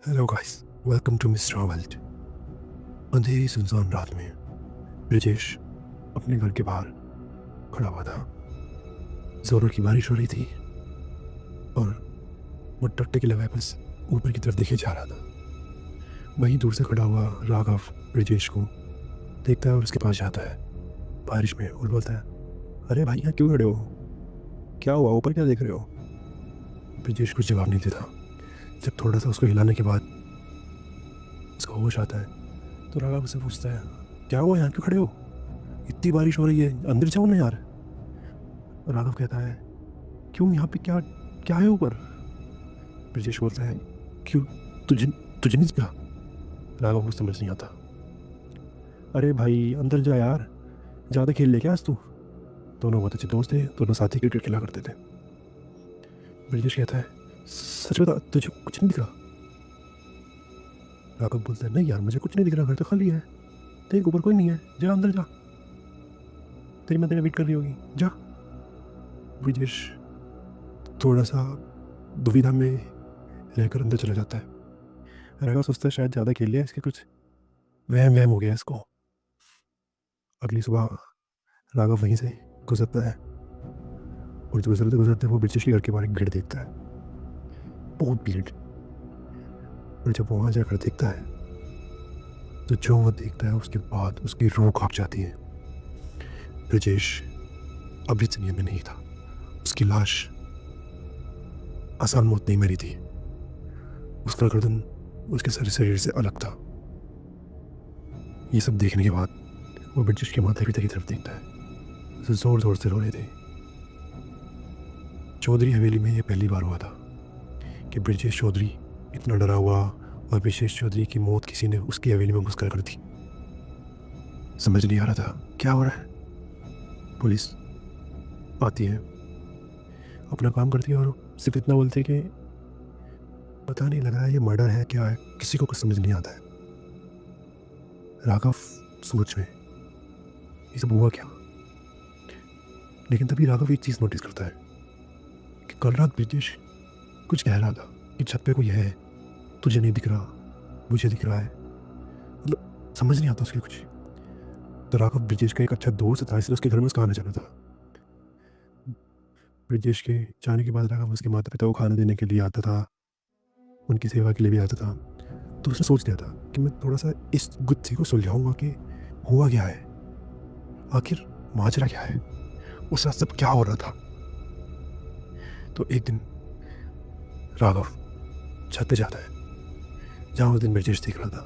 Hello guys, welcome to Mister World. अंधेरी सुनसान रात में ब्रिजेश अपने घर के बाहर खड़ा हुआ था। जोरों की बारिश हो रही थी और वो टट्टे के लगाए बस ऊपर की तरफ देखे जा रहा था। वहीं दूर से खड़ा हुआ राघव ब्रिजेश को देखता है और उसके पास जाता है बारिश में और बोलता है, अरे भाई, यहाँ क्यों खड़े हो? क्या हुआ? ऊपर क्या देख रहे हो? ब्रिजेश कुछ जवाब नहीं देता। जब थोड़ा सा उसको हिलाने के बाद उसका होश आता है तो राघव उससे पूछता है, क्या हुआ? यहाँ क्यों खड़े हो? इतनी बारिश हो रही है, अंदर जाओ ना यार। राघव कहता है, क्यों? यहाँ पे क्या क्या है ऊपर? ब्रिजेश बोलता है, क्यों? तुझे तुझे नहीं दिखा? राघव को समझ नहीं आता। अरे भाई, अंदर जा यार, ज़्यादा खेल ले क्या आज तू? दोनों बहुत अच्छे दोस्त थे, दोनों साथ ही क्रिकेट खेला करते थे। ब्रिजेश कहता है, सच बता, तुझे कुछ नहीं दिख रहा? राघव बोलता है, नहीं यार, मुझे कुछ नहीं दिख रहा, घर तो खाली है। देख, ऊपर कोई नहीं है, जा अंदर जा, तेरी मैं तेरा वेट कर रही होगी, जा। ब्रिजेश थोड़ा सा दुविधा में रहकर अंदर चला जाता है। राघव सोचता है शायद ज़्यादा खेल लिया, इसके कुछ वहम वहम हो गया इसको। अगली सुबह राघव वहीं से गुजरता है और जो गुजरते गुजरते वो ब्रिटिश के घर के बाहर एक भीड़ देखता है, बहुत भीड़। और जब वो वहाँ जाकर देखता है तो जो वो देखता है उसके बाद उसकी रूह कांप जाती है। ब्रिजेश अभी दुनिया में नहीं था। उसकी लाश आसान मौत नहीं मरी थी। उसका गर्दन उसके सारे शरीर से अलग था। ये सब देखने के बाद वो ब्रिटिश के माता पिता की तरफ देखता है, जो जोर जोर से रो रहे थे। चौधरी हवेली में ये पहली बार हुआ था कि ब्रिजेश चौधरी इतना डरा हुआ और ब्रिजेश चौधरी की मौत किसी ने उसकी हवेली में घुसकर कर दी। समझ नहीं आ रहा था क्या हो रहा है। पुलिस आती है, अपना काम करती है और सिर्फ इतना बोलती है कि पता नहीं लगा ये मर्डर है क्या है, किसी को कुछ समझ नहीं आता है। राघव सोच में, ये सब हुआ क्या? लेकिन तभी राघव एक चीज़ नोटिस करता है कि कल रात ब्रिजेश कुछ कह रहा था कि छत पे कोई है, तुझे नहीं दिख रहा, मुझे दिख रहा है। मतलब समझ नहीं आता उसके कुछ। तो राघव ब्रिजेश का एक अच्छा दोस्त था, इसलिए उसके घर में उसका आना जाना था। ब्रिजेश के जाने के बाद राघव उसके माता पिता को खाना देने के लिए आता था, उनकी सेवा के लिए भी आता था। तो उसने सोच लिया था कि मैं थोड़ा सा इस गुत्थी को सुलझाऊंगा कि हुआ क्या है, आखिर माजरा क्या है, उस रात सब क्या हो रहा था। तो एक दिन राघव छत पे जाता है जहाँ उस दिन ब्रिजेश देख रहा था,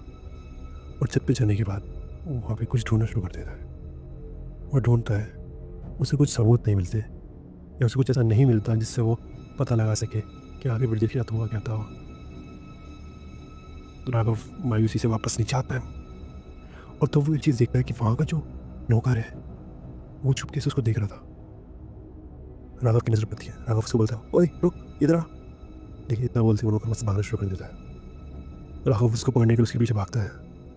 और छत पे जाने के बाद वो वहाँ पे कुछ ढूंढना शुरू कर देता है। वो ढूंढता है, उसे कुछ सबूत नहीं मिलते या उसे कुछ ऐसा नहीं मिलता जिससे वो पता लगा सके कि आगे ब्रिजेश के साथ हुआ क्या था। तो राघव मायूसी से वापस नीचे आता है और तो वो एक चीज़ देखता है कि वहाँ का जो नौकर है वो चुपके से उसको देख रहा था। राघव की नज़र पड़ती है, राघव उसको बोलता है, ओए रुक, इधर आ। लेकिन इतना बोलते वो नौकर मस्त भागना शुरू कर देता है। राघव उसको पकड़ने के लिए उसके पीछे भागता है।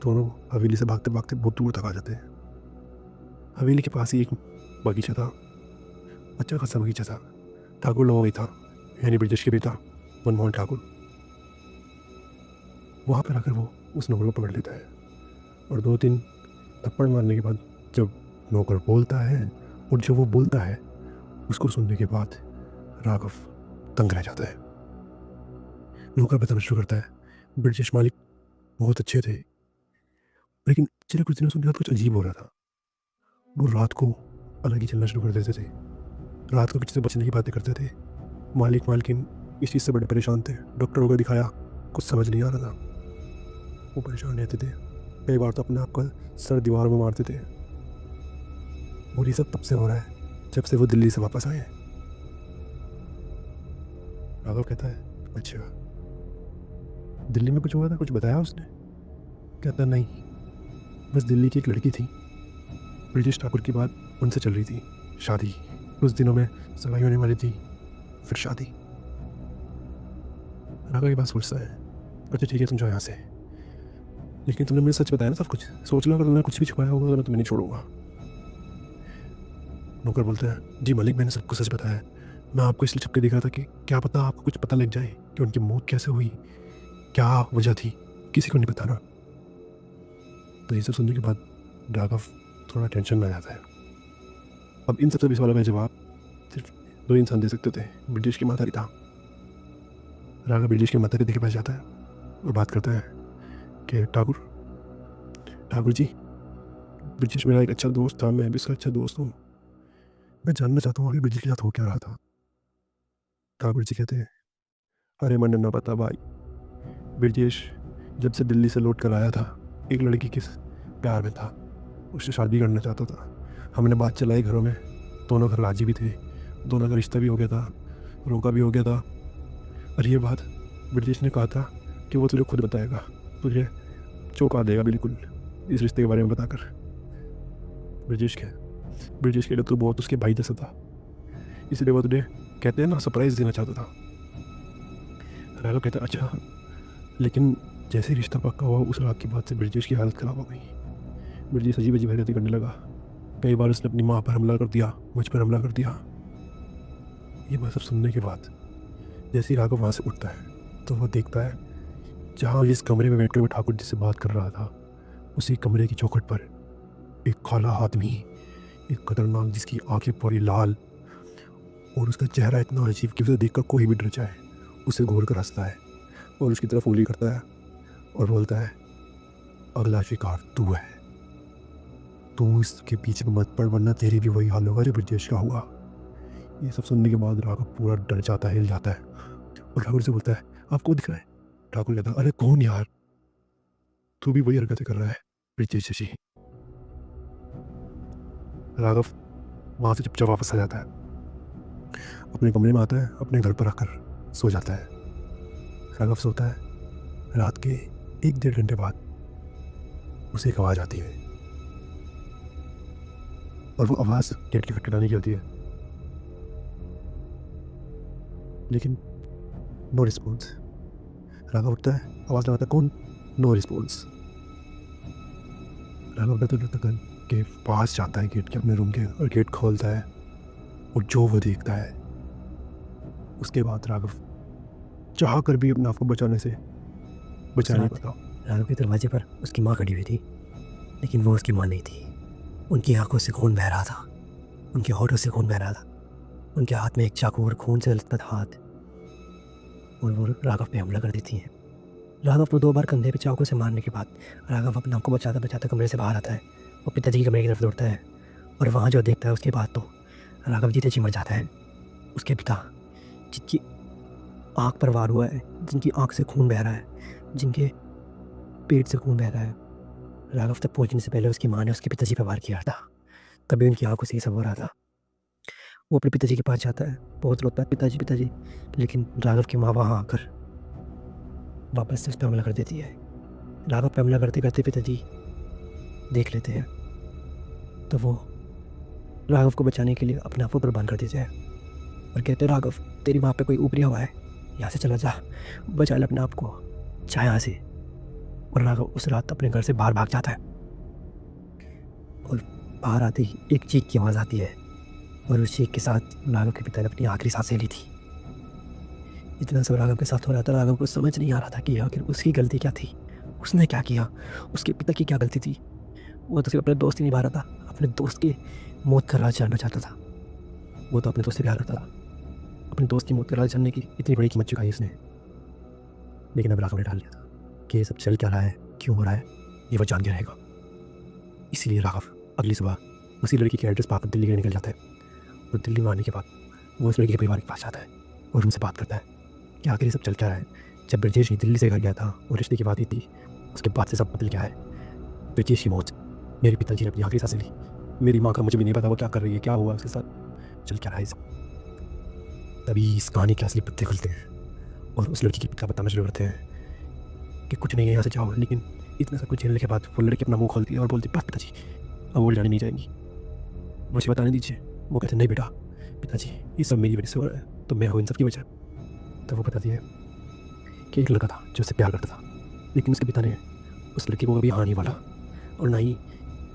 दोनों हवेली से भागते भागते बहुत दूर तक आ जाते हैं। हवेली के पास ही एक बगीचा था, अच्छा खासा बगीचा था। ठाकुर लोगों ही था, यानी ब्रिजेश के पिता मनमोहन ठाकुर। वहाँ पर आकर वो उस नौकर को पकड़ लेता है और 2-3 थप्पड़ मारने के बाद जब नौकर बोलता है और जो वो बोलता है उसको सुनने के बाद राघव तंग रह जाता है। नौकर बताना शुरू करता है, ब्रिजेश मालिक बहुत अच्छे थे, लेकिन पिछले कुछ दिनों से उनके साथ कुछ अजीब हो रहा था। वो रात को अलग ही चलना शुरू कर देते थे, रात को किसी से बचने की बातें करते थे। मालिक मालकिन इस चीज़ से बड़े परेशान थे, डॉक्टरों को दिखाया, कुछ समझ नहीं आ रहा था। वो परेशान रहते थे, कई बार तो अपने आप का सर दीवारों में मारते थे। और ये सब तब से हो रहा है जब से वो दिल्ली से वापस आए हैं। राघव कहता है, अच्छा, दिल्ली में कुछ हुआ था, कुछ बताया उसने? कहता नहीं, बस दिल्ली की एक लड़की थी, ब्रिजेश ठाकुर की बात उनसे चल रही थी, शादी कुछ दिनों में सगाई होने वाली थी, फिर शादी। राघव की बात सोचता है, अच्छा ठीक है, तुम जाओ यहाँ से, लेकिन तुमने मुझे सच बताया ना सब कुछ। सोच लो अगर तुमने कुछ भी छुपाया होगा तो मैं तुम्हें नहीं छोड़ूंगा। नौकर बोलता है, जी मालिक, मैंने सबको सच बताया है। मैं आपको इसलिए छुपके दिख रहा था कि क्या पता आपको कुछ पता लग जाए कि उनकी मौत कैसे हुई, क्या वजह थी, किसी को नहीं बताना। तो ये सब सुनने के बाद राघव थोड़ा टेंशन में आ जाता है। अब इन सबसे सवालों का जवाब सिर्फ दो इंसान दे सकते थे, ब्रिटिश की माता पिता। राघव ब्रिटिश के माता पिता के पास जाता है और बात करता है कि ठाकुर ठाकुर जी, ब्रिटिश मेरा एक अच्छा दोस्त था, मैं भी उसका अच्छा दोस्त हूँ। मैं जानना चाहता हूँ कि ब्रिटिश के साथ हो क्या रहा था। ठाकुर जी कहते हैं, अरे मैंने ना पता भाई, ब्रिजेश जब से दिल्ली से लौट कर आया था, एक लड़की के प्यार में था, उससे शादी करना चाहता था। हमने बात चलाई घरों में, दोनों घर राजी भी थे, दोनों का रिश्ता भी हो गया था, रोका भी हो गया था। और ये बात ब्रिजेश ने कहा था कि वो तुझे खुद बताएगा, तुझे चौंका देगा बिल्कुल इस रिश्ते के बारे में बताकर। ब्रिजेश के लिए तो बहुत उसके भाई जैसा था, इसलिए वो तुझे कहते हैं ना सरप्राइज़ देना चाहता था। राघव कहता है अच्छा, लेकिन जैसे रिश्ता पक्का हुआ उस रात की बात से ब्रिजेश की हालत ख़राब हो गई। ब्रिजेश अजीब अजीब हरकतें करने लगा। कई बार उसने अपनी माँ पर हमला कर दिया, मुझ पर हमला कर दिया। ये बात सब सुनने के बाद जैसे ही राघव वहाँ से उठता है तो वो देखता है जहाँ जिस कमरे में बैठकर वो ठाकुर जी से बात कर रहा था, उसी कमरे की चौखट पर एक काला आदमी, एक खतरनाक जिसकी आंखें पूरी लाल और उसका चेहरा इतना अजीब कि उसे देखकर कोई भी डर जाए, उसे घूर कर हंसता है और उसकी तरफ उंगली करता है और बोलता है, अगला शिकार तू है, तू इसके पीछे मत पड़ वरना तेरी भी वही हाल होगा जो ब्रिजेश का हुआ। ये सब सुनने के बाद राघव पूरा डर जाता है, हिल जाता है और ठाकुर से बोलता है, आपको दिख रहा है? ठाकुर कहता है, अरे कौन यार, तू भी वही हरकतें कर रहा है ब्रिजेश जैसी। राघव वहाँ से चुपचाप वापस आ जाता है, अपने कमरे में आता है, अपने घर पर आकर सो जाता है। राघव सोता है, रात के 1-1.5 घंटे बाद उसे एक आवाज़ आती है और वो आवाज़ गेट की खटखटाने की होती है, लेकिन नो रिस्पॉन्स। राघव उठता है, आवाज़ लगाता है, कौन? No response. राघव डरते डरते घर के पास जाता है गेट के, अपने रूम के, और गेट खोलता है और जो वो देखता है उसके बाद राघव चाह कर भी अपने आप को बचा नहीं पाता। राघव के दरवाजे पर उसकी माँ खड़ी हुई थी, लेकिन वो उसकी माँ नहीं थी। उनकी आंखों से खून बह रहा था, उनके होठों से खून बह रहा था, उनके हाथ में एक चाकू और खून से लथपथ हाथ, और वो राघव पे हमला कर देती हैं। राघव को 2 बार कंधे पे चाकू से मारने के बाद राघव अपने आप को बचाता बचाता कमरे से बाहर आता है। वो पिताजी के कमरे की तरफ दौड़ता है और वहाँ जो देखता है उसके बाद तो राघव जीते जी मर जाता है। उसके पिता, जिनकी आँख पर वार हुआ है, जिनकी आँख से खून बह रहा है, जिनके पेट से खून बह रहा है, राघव तक पहुँचने से पहले उसकी माँ ने उसके पिताजी पर वार किया था। तभी उनकी आंखों से ये सब हो रहा था। वो अपने पिताजी के पास जाता है, बहुत रोता है, पिताजी पिताजी, लेकिन राघव की माँ वहाँ आकर वापस से उस पर हमला कर देती है। राघव पर हमला करते करते पिताजी देख लेते हैं, तो वो राघव को बचाने के लिए अपने आप को कुर्बान कर देते हैं और कहते हैं, राघव तेरी माँ पे कोई ऊपरी हवा है, यहाँ से चला जा, बचा ले अपने आप को, जा यहाँ से। और राघव उस रात अपने घर से बाहर भाग जाता है और बाहर आते ही एक चीख की आवाज़ आती है और उस चीख के साथ राघव के पिता ने अपनी आखिरी सांसें ली थी। इतना सब राघव के साथ हो रहा था, राघव को समझ नहीं आ रहा था कि आखिर उसकी गलती क्या थी, उसने क्या किया, उसके पिता की क्या गलती थी। वो तो सिर्फ अपने दोस्त ही निभा रहा था, अपने दोस्त की मौत का राज जानना चाहता था। वो तो अपने दोस्त से प्यार करता था, अपने दोस्त की मौत का राज जानने की इतनी बड़ी कीमत चुकाई उसने। लेकिन अब राघव ने डाल दिया था कि ये सब चल क्या रहा है, क्यों हो रहा है, ये वो जान के रहेगा। इसीलिए राघव अगली सुबह उसी लड़की के एड्रेस पाकर दिल्ली के लिए निकल जाता है और दिल्ली में आने के बाद वो उस लड़की के परिवार के पास जाता है और उनसे बात करता है कि आखिर ये सब चल क्या रहा है। जब ब्रजेश दिल्ली से घर गया था और रिश्ते की बात ही थी, उसके बाद से सब बदल गया है। ब्रजेश की मौत, मेरे पिताजी ने अपनी आखिरी सांसें ली, मेरी माँ का मुझे भी नहीं पता वो क्या कर रही है, क्या हुआ उसके साथ, चल क्या रहा है सब। तभी इस कहानी के असली पत्ते खुलते हैं और उस लड़की के पिता बताना शुरू करते हैं कि कुछ नहीं है, यहाँ से जाओ। लेकिन इतना सब कुछ झेलने के बाद वो लड़की अपना मुँह खोलती है और बोलती, बस पिताजी अब वो जाने नहीं जाएंगी, मुझे बताने दीजिए। वो कहते नहीं बेटा, पिताजी ये सब मेरी वजह से हो रहा है, तो मैं हूँ इन सब की वजह। तब वो बताती है कि एक लड़का था जो उससे प्यार करता था, लेकिन उसके पिता ने उस लड़की को कभी हाँ नहीं बोला और ना ही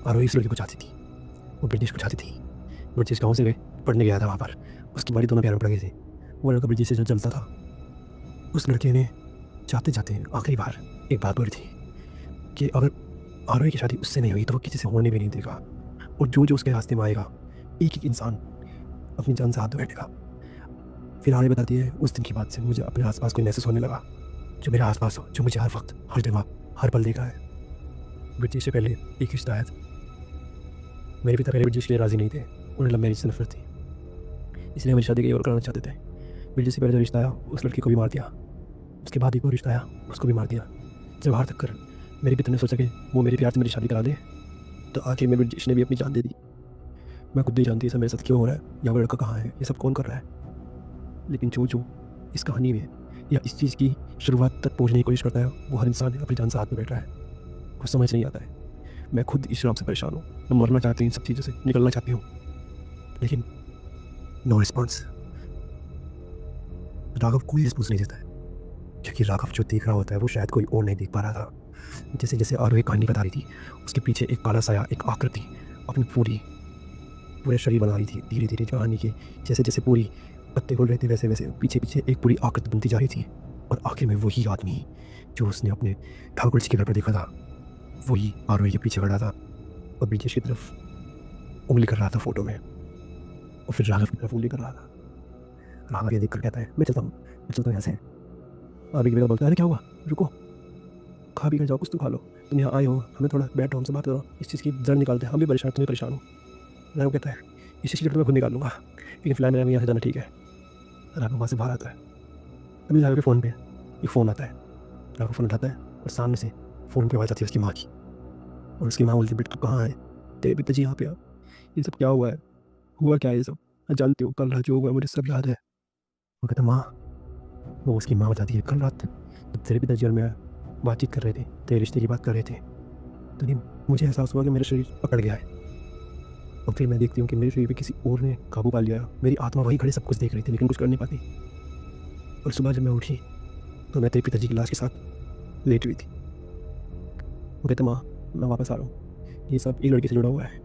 आरोही उस लड़की को चाहती थी, वो ब्रिटिश को चाहती थी। ब्रिटिश गाँव से गए, पढ़ने गया था वहाँ पर, उसकी बारी दोनों प्यार में पड़ गई थी। वो लड़का ब्रिटिश से जो चलता था, उस लड़के ने जाते जाते आखिरी बार एक बात बोली थी कि अगर आरोही की शादी उससे नहीं हुई तो वो किसी से होने भी नहीं देगा, और जो जो उसके रास्ते में आएगा एक एक इंसान अपनी जान से हाथ धो बैठेगा। फिर आगे बताती है, उस दिन की बात से मुझे अपने आसपास कोई महसूस होने लगा जो मेरे आसपास हो, जो मुझे हर वक्त हर जगह हर पल देखा है। ब्रिटिश से पहले एक रिश्ता आया था। मेरे पिता पहले ब्रिटिश के लिए राज़ी नहीं थे, उन्हें लव मैरिज से नफरत थी, इसलिए मेरी शादी कहीं और कराना चाहते थे। ब्रिटिश से पहले जो रिश्ता आया उस लड़की को भी मार दिया, उसके बाद एक और रिश्ता आया उसको भी मार दिया। जब बाहर तक कर मेरे पिता ने सोचा कि वो मेरे प्यार से मेरी शादी करा दे, तो आखिर में ब्रिटिश ने भी अपनी जान दे दी। मैं खुद नहीं जानती सब मेरे साथ क्यों हो रहा है या वो लड़का कहाँ है, ये सब कौन कर रहा है, लेकिन जो जो इस कहानी में या इस चीज़ की शुरुआत तक पहुँचने की कोशिश करता है वो हर इंसान अपनी जान से हाथ में बैठ रहा है। कुछ समझ नहीं आता है। मैं खुद इस शराब से परेशान हूँ, मैं मरना चाहती हूँ, इन सब चीज़ों से निकलना चाहती हूँ, लेकिन नो रिस्पॉन्स। राघव कोई रिस्पॉन्स नहीं देता है, क्योंकि राघव जो देख रहा होता है वो शायद कोई और नहीं देख पा रहा था। जैसे जैसे आरोही कहानी बता रही थी, उसके पीछे एक काला साया, एक आकृति अपनी पूरे शरीर बना रही थी धीरे धीरे कहानी के। जैसे जैसे पूरी पत्ते खोल रहे थे वैसे वैसे पीछे पीछे एक पूरी आकृति बनती जा रही थी, और आखिर में वही आदमी जो उसने अपने ठाकुर जी के घर पर देखा था वही आरोही के पीछे खड़ा था और ब्रिजेश की तरफ उंगली कर रहा था फोटो में, और फिर राघव की तरफ उंगली कर रहा था। राघव ये देखकर कहता है, मैं चलता हूँ यहाँ से। आरोही की बेटा बोलता है, अरे क्या हुआ, रुको, खा पी कर जाओ, कुछ तो खा लो, तुम यहाँ आए हो, हमें थोड़ा बैठो, हमसे बात करो, इस चीज़ की जड़ निकालते हैं, हम भी परेशान, तुम्हें परेशान हो। राघव कहता है, इस चीज़ की जड़ तो मैं खुद निकाल लूँगा, लेकिन फिलहाल मेरा यहाँ से जाना ठीक है। राघव वहाँ से बाहर आता है। अभी राघव के फ़ोन पे एक फ़ोन आता है। राघव फ़ोन उठाता है और सामने से फ़ोन पे आवाज़ आती है उसकी माँ की, और उसकी माँ बोलती है, बेटा तू कहाँ है, तेरे पिताजी यहाँ पे आ, ये सब क्या हुआ है, हुआ क्या है ये सब, मैं जानती हूँ कल रात जो हुआ है मुझे सब याद है। वो कहता, माँ, वो उसकी माँ बताती है, कल रात जब तेरे पिताजी और मैं बातचीत कर रहे थे, तेरे रिश्ते की बात कर रहे थे, तो नहीं मुझे एहसास हुआ कि मेरा शरीर पकड़ गया है, और फिर मैं देखती हूँ कि मेरे शरीर पे किसी और ने काबू पा लिया। मेरी आत्मा वहीं खड़े सब कुछ देख रही थी लेकिन कुछ कर नहीं पाती, और सुबह जब मैं उठी तो मैं तेरे पिताजी की लाश के साथ लेट हुई थी। वो कहते, माँ मैं वापस आ रहा हूँ, ये सब एक लड़के से जुड़ा हुआ है।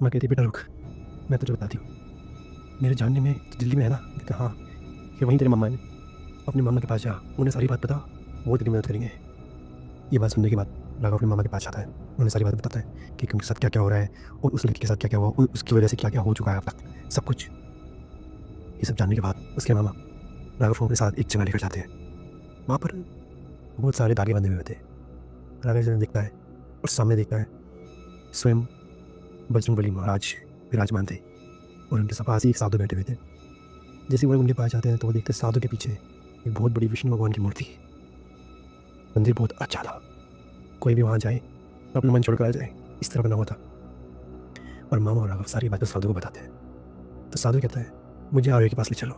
मैं कहती, बेटा रुक, मैं तुझे बताती हूँ, मेरे जानने में तो दिल्ली में है ना। कहते, हाँ, कि वहीं तेरे मम्मा ने, अपने मामा के पास जा, उन्हें सारी बात बता, वो तेरी मदद करेंगे। ये बात सुनने के बाद राघव अपने मामा के पास आता है, उन्हें सारी बात बताता है कि उनके साथ क्या क्या हो रहा है और उस लड़की के साथ क्या क्या हुआ, उसकी वजह से क्या क्या हो चुका है अब तक, सब कुछ। ये सब जानने के बाद उसके मामा राघव को अपने साथ एक जगह लेकर जाते हैं। वहाँ पर बहुत सारे धागे बंधे हुए होते हैं। राघव जब देखता है और सामने देखता है स्वयं बजरंगबली महाराज विराजमान थे, और उनके सब पास ही एक साधु बैठे हुए थे। जैसे वो उनके पास जाते हैं तो वो देखते हैं साधु के पीछे एक बहुत बड़ी विष्णु भगवान की मूर्ति। मंदिर बहुत अच्छा था, कोई भी वहाँ जाए तो अपना मन छोड़कर आ जाए, इस तरह बना हुआ था। और मामा और राघव सारी बातें साधु को बताते हैं, तो साधु कहता है, मुझे आरोही के पास ले चलो।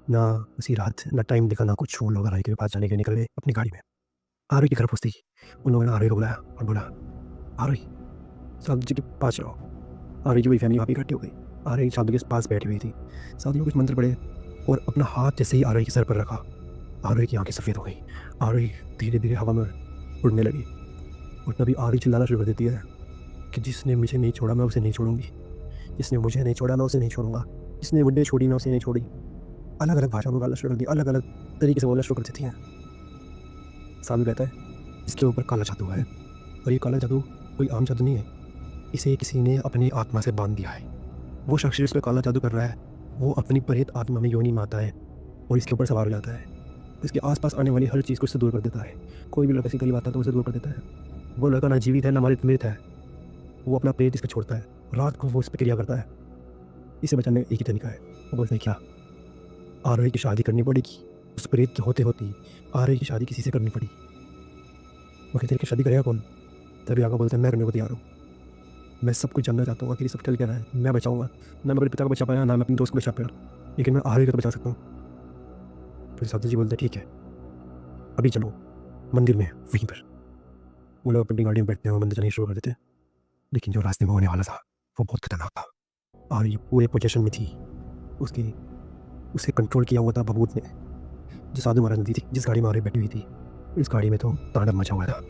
ना उसी रात ना टाइम देखा ना कुछ, वो लोग आरोही के पास जाने के निकल गए अपनी गाड़ी में। आरोही के घर पहुँचते ही उन लोगों ने आरोही को बुलाया और बोला, आरोही साधु जी के पास चलो। आरोही की पूरी फैमिली वहाँ पर इकट्ठी हो गई। आरोही साधु के पास बैठी हुई थी। साधु ने कुछ मंत्र पढ़े और अपना हाथ जैसे ही आरोही के सर पर रखा, आरोही की आंखें सफ़ेद हो गई। आरोही धीरे धीरे हवा में उड़ने लगी, और तभी आरोही चिल्लाना शुरू कर देती है कि जिसने मुझे नहीं छोड़ा मैं उसे नहीं छोड़ूंगी, जिसने मुझे नहीं छोड़ा मैं उसे नहीं छोड़ूंगा, जिसने मुझे छोड़ी मैं उसे नहीं छोड़ी। अलग अलग भाषा में गाना शुरू कर दी, अलग अलग तरीके से बोलना शुरू कर देती हैं। साधु कहता है, इसके ऊपर काला जादू है, और ये काला जादू कोई आम जादू नहीं है, इसे किसी ने अपनी आत्मा से बांध दिया है। वो शख्स जिस पर काला जादू कर रहा है वो अपनी प्रेत आत्मा में योनि में आता है और इसके ऊपर सवार हो जाता है। इसके आसपास आने वाली हर चीज़ को इससे दूर कर देता है। कोई भी लड़का से करीब आता है तो उसे दूर कर देता है। वो लड़का ना जीवित है ना मृत है, वो अपना प्रेत इस पर छोड़ता है, रात को वो इस पर क्रिया करता है। इसे बचाने का एक ही तरीका है, वो बोलते हैं क्या, आरोही की शादी करनी पड़ेगी। उस प्रेत के होते होती आरोही की शादी किसी से करनी पड़ी। वो कहते हैं कि शादी करेगा कौन? तभी आगे बोलते हैं, मैं करने को तैयार हूँ। मैं सब कुछ जानना चाहता हूँ आखिर सब चल क्या रहा है। मैं बचाऊँगा, ना मैं अपने पिता को बचा पाया ना मैं अपने दोस्त को बचा पाया, लेकिन मैं आरोही को तो बचा सकता हूँ। फिर साधु जी बोलते हैं, ठीक है अभी चलो मंदिर में। वहीं पर वो लोग अपनी गाड़ी में बैठते हैं और मंदिर जाने शुरू कर देते हैं। लेकिन जो रास्ते में होने वाला था वो बहुत खतरनाक था, और ये पूरे पोजीशन में थी उसे कंट्रोल किया हुआ था भभूत ने, जो साधु महाराज ने दी थी। जिस गाड़ी में आरोही बैठी हुई थी इस गाड़ी में तो तांडव मचा हुआ था।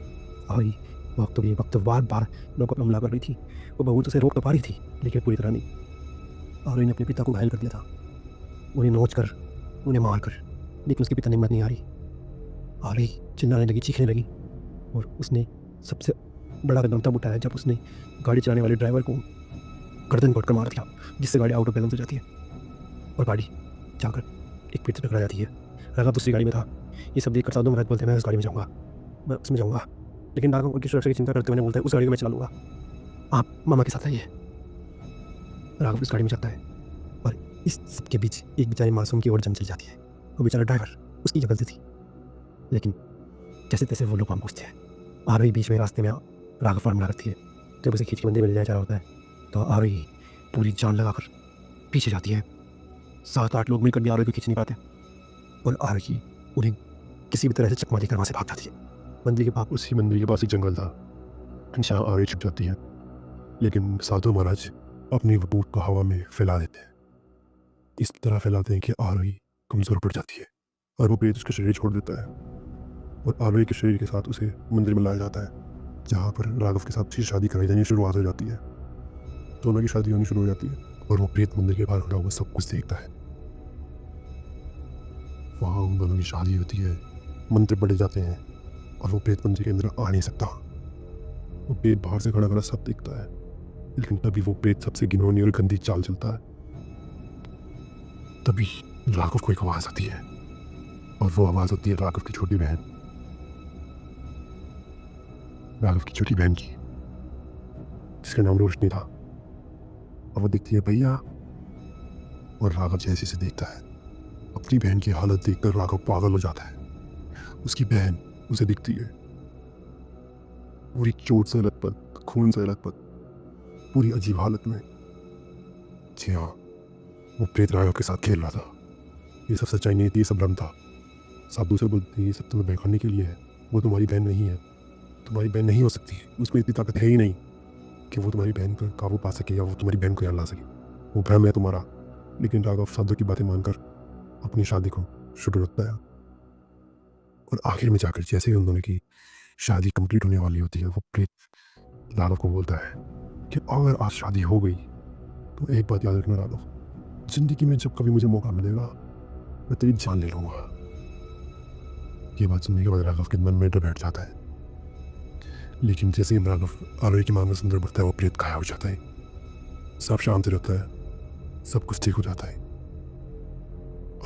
आरोही वक्त बार बार लोगों पर हमला कर रही थी। वो भभूत उसे रोक तो पा रही थी लेकिन पूरी तरह नहीं। आरोही ने अपने पिता को घायल कर दिया था, उन्हें नोच कर उन्हें मार कर, लेकिन उसके पिता ने हिम्मत नहीं हारी। आरही चिल्लाने लगी, चीखने लगी और उसने सबसे बड़ा कदम तब उठाया जब उसने गाड़ी चलाने वाले ड्राइवर को गर्दन पकड़ कर मार दिया, जिससे गाड़ी आउट ऑफ बैलेंस हो जाती है और गाड़ी जाकर एक पेड़ से टकरा जाती है। राघव दूसरी गाड़ी में था। ये सब देखकर साधु महाराज बोलते हैं मैं उस गाड़ी में जाऊँगा, मैं उसमें जाऊँगा। लेकिन राघव उनकी सुरक्षा की चिंता करते हुए बोलता है उस गाड़ी को मैं चला लूँगा, आप मामा के साथ आइए। राघव उस गाड़ी में जाता है और इस सब के बीच एक बेचारे मासूम की ओर जान चली जाती है। वो बेचारा ड्राइवर, उसकी क्या गलती थी? लेकिन जैसे तैसे वो लोग वहाँ पहुँचते हैं। आरोही बीच में रास्ते में राघव फॉर्मूला रखती है। जब उसे खींच के मंदिर में ले जाया जा रहा होता है तो आरोही पूरी जान लगाकर पीछे जाती है। 7-8 लोग मिलकर भी आरोही को खींच नहीं पाते और आरोही उन्हें किसी भी तरह से चकमा देकर वहाँ से भाग जाती है। मंदिर के पास उसी मंदिर के पास एक जंगल था जहाँ आरही छुप जाती है, लेकिन साधु महाराज अपनी वपूट को हवा में फैला देते हैं। इस तरह फैलाते हैं कि आरोही कमज़ोर पड़ जाती है और वो प्रेत उसका शरीर छोड़ देता है और आरोही के शरीर के साथ उसे मंदिर में लाया जाता है, जहाँ पर राघव के साथ उसकी शादी कराई जानी शुरुआत हो जाती है। दोनों की शादी होनी शुरू हो जाती है और वो प्रेत मंदिर के बाहर खड़ा हुआ सब कुछ देखता है। वहाँ उन दोनों की शादी होती है, मंत्र पढ़े जाते हैं और वो प्रेत मंदिर के अंदर आ नहीं सकता। वो प्रेत बाहर से खड़ा खड़ा सब देखता है, लेकिन तभी वो प्रेत सबसे घिनौनी और गंदी चाल चलता है। तभी राघव को एक आवाज़ आती है और वो आवाज़ होती है राघव की छोटी बहन, राघव की छोटी बहन की, जिसका नाम रोशनी था। और वो दिखती है भैया, और राघव जैसे से देखता है अपनी बहन की हालत देखकर राघव पागल हो जाता है। उसकी बहन उसे दिखती है पूरी चोट से लथपथ, खून से लथपथ, पूरी अजीब हालत में। जी हाँ, वो प्रेत राघव के साथ खेल रहा था। ये सब सच्चाई नहीं थी, ये सब भ्रम था। साधु से बोलते ये सब तुम्हें बहकाने के लिए है, वो तुम्हारी बहन नहीं है, तुम्हारी बहन नहीं हो सकती है, उसमें इतनी ताकत है ही नहीं कि वो तुम्हारी बहन पर काबू पा सके या वो तुम्हारी बहन को यहाँ ला सके। वो भ्रम है तुम्हारा। लेकिन राघव साधु की बातें मानकर अपनी शादी को शुरू रखता है और आखिर में जाकर जैसे ही उन दोनों की शादी कंप्लीट होने वाली होती है, वो प्रेत राघव को बोलता है कि अगर आज शादी हो गई तो एक बात याद रखना राघव, जिंदगी में जब कभी मुझे मौका मिलेगा मैं तेरी जान ले लूँगा। ये बात सुनने के बाद राघव के मन में डर बैठ जाता है। लेकिन जैसे ही राघव आरोही की मांग में अंदर बढ़ता है, वो प्रेत गायब हो जाता है। सब शांत रहता है, सब कुछ ठीक हो जाता है।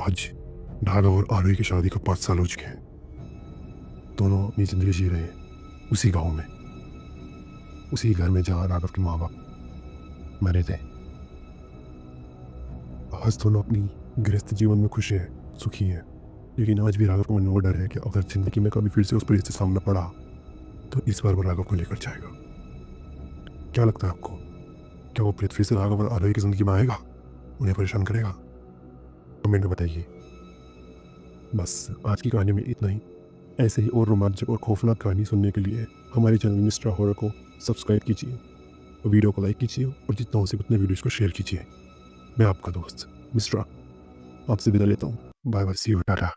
आज राघव और आरोही की शादी को 5 साल हो चुके हैं। दोनों अपनी जिंदगी जी रहे हैं उसी गांव में, उसी घर में जहां राघव के माँ बाप मरे थे। आज दोनों अपनी गृहस्थ जीवन में खुश हैं, सुखी हैं। लेकिन आज भी राघव को मन में वो डर है कि अगर जिंदगी में कभी फिर से उस प्रेत से सामना पड़ा तो इस बार वो राघव को लेकर जाएगा। क्या लगता है आपको, क्या वो प्रेत फिर से राघव और आरोही की जिंदगी में आएगा, उन्हें परेशान करेगा? कमेंट में बताइए। बस आज की कहानी में इतना ही। ऐसे ही और रोमांचक और खौफनाक कहानी सुनने के लिए हमारे चैनल मिस्टर हॉरर को सब्सक्राइब कीजिए, वीडियो को लाइक कीजिए और जितना हो सके उतने वीडियोज़ को शेयर कीजिए। मैं आपका दोस्त मिस्टर आपसे विदा लेता हूँ। Bye bye, see you, Tata.